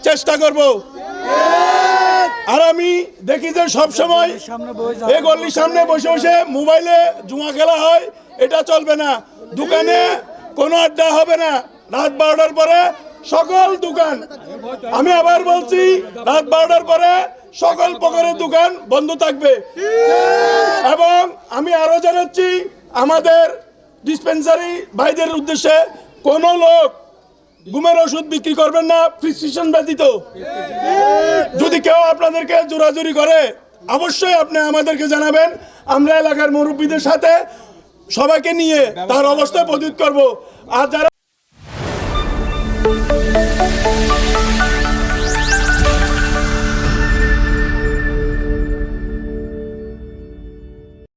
চেষ্টা করব। আর আমি দেখি যে সব সময় এই গলির সামনে বসে বসে মোবাইলে জুয়া খেলা হয়, এটা চলবে না। দোকানে কোনো আড্ডা হবে না। রাত 12টার পরে সকল দোকান, আমি আবার বলছি, রাত 12টার পরে সকল প্রকারের দোকান বন্ধ থাকবে। এবং আমি আরো জানাচ্ছি আমাদের ডিসপেন্সারি ভাইদের উদ্দেশ্যে, কোনো লোক ঘুমের ওষুধ বিক্রি করবেন না প্রেসক্রিপশন ব্যতীত। যদি কেউ আপনাদেরকে জোরাজুরি করে অবশ্যই আপনি আমাদেরকে জানাবেন। আমরা এলাকার মুরব্বীদের সাথে সবাইকে নিয়ে তার অবস্থা প্রতিরোধ করব। আর যারা